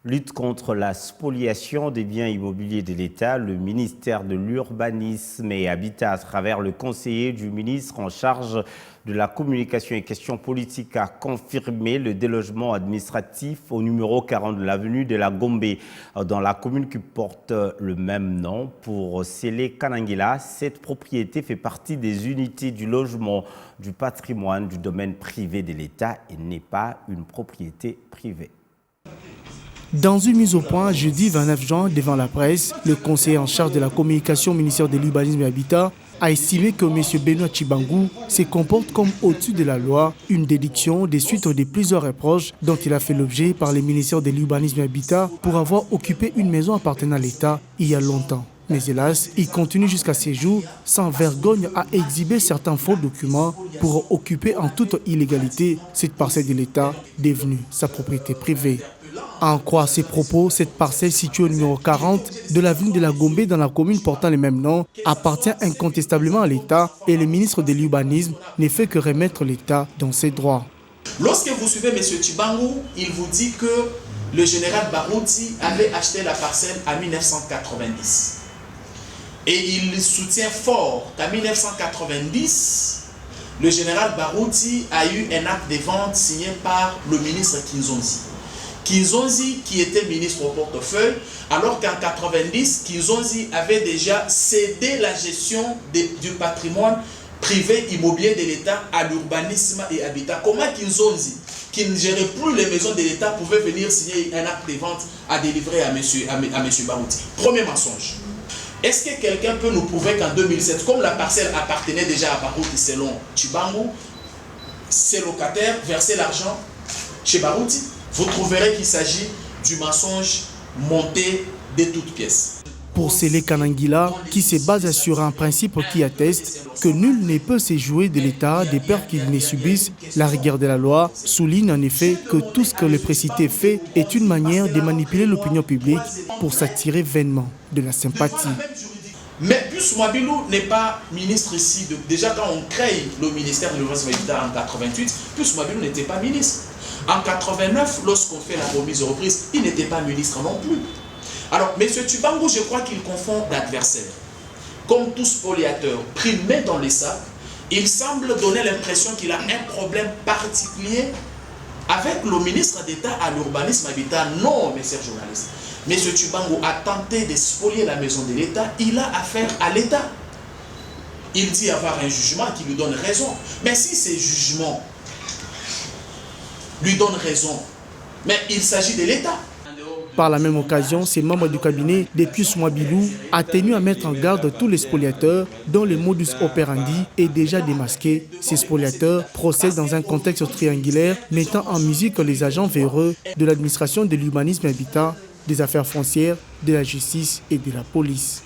Lutte contre la spoliation des biens immobiliers de l'État, le ministère de l'Urbanisme et Habitat, à travers le conseiller du ministre en charge de la communication et questions politiques, a confirmé le délogement administratif au numéro 40 de l'avenue de la Gombe, dans la commune qui porte le même nom. Pour Sélé Kanangila, cette propriété fait partie des unités du logement, du patrimoine, du domaine privé de l'État et n'est pas une propriété privée. Dans une mise au point, jeudi 29 juin, devant la presse, le conseiller en charge de la communication au ministère de l'Urbanisme et Habitat a estimé que M. Benoît Tshibangou se comporte comme au-dessus de la loi, une déduction des suites de plusieurs reproches dont il a fait l'objet par le ministère de l'Urbanisme et Habitat pour avoir occupé une maison appartenant à l'État il y a longtemps. Mais hélas, il continue jusqu'à ces jours sans vergogne à exhiber certains faux documents pour occuper en toute illégalité cette parcelle de l'État devenue sa propriété privée. À en croire ses propos, cette parcelle située au numéro 40 de l'avenue de la Gombe dans la commune portant le même nom appartient incontestablement à l'État et le ministre de l'Urbanisme ne fait que remettre l'État dans ses droits. Lorsque vous suivez M. Tshibangou, il vous dit que le général Barouti avait acheté la parcelle en 1990. Et il soutient fort qu'en 1990, le général Barouti a eu un acte de vente signé par le ministre Kinzonzi. Kinzonzi qui était ministre au portefeuille, alors qu'en 1990, Kinzonzi avait déjà cédé la gestion du patrimoine privé immobilier de l'État à l'urbanisme et habitat. Comment Kinzonzi, qui ne gérait plus les maisons de l'État, pouvait venir signer un acte de vente à délivrer à M. Barouti? Premier mensonge. Est-ce que quelqu'un peut nous prouver qu'en 2007, comme la parcelle appartenait déjà à Barouti selon Tshibangou, ses locataires versaient l'argent chez Barouti? Vous trouverez qu'il s'agit du mensonge monté de toutes pièces. Pour Sélé Kanangila, qui se base sur un principe qui atteste que nul ne peut se jouer de l'État de peur qu'il ne subisse la rigueur de la loi, souligne en effet que tout ce que le précité fait est une manière de manipuler l'opinion publique pour s'attirer vainement de la sympathie. Mais Pius Mwabilou n'est pas ministre ici. Déjà quand on crée le ministère de l'Urbanisme et de l'Habitat en 1988, Pius Mwabilou n'était pas ministre. En 1989, lorsqu'on fait la remise et reprise, il n'était pas ministre non plus. Alors, M. Tshibangou, je crois qu'il confond d'adversaires. Comme tout spoliateur pris main dans les sacs, il semble donner l'impression qu'il a un problème particulier avec le ministre d'État à l'urbanisme et habitat. Non, mes chers journalistes. M. Tshibangou a tenté de spolier la maison de l'État. Il a affaire à l'État. Il dit avoir un jugement qui lui donne raison. Mais si ces jugements lui donnent raison, mais il s'agit de l'État. Par la même occasion, ces membres du cabinet de Pius Mwabilou a tenu à mettre en garde tous les spoliateurs dont le modus operandi est déjà démasqué. Ces spoliateurs procèdent dans un contexte triangulaire mettant en musique les agents véreux de l'administration de l'urbanisme et habitat, des affaires foncières, de la justice et de la police.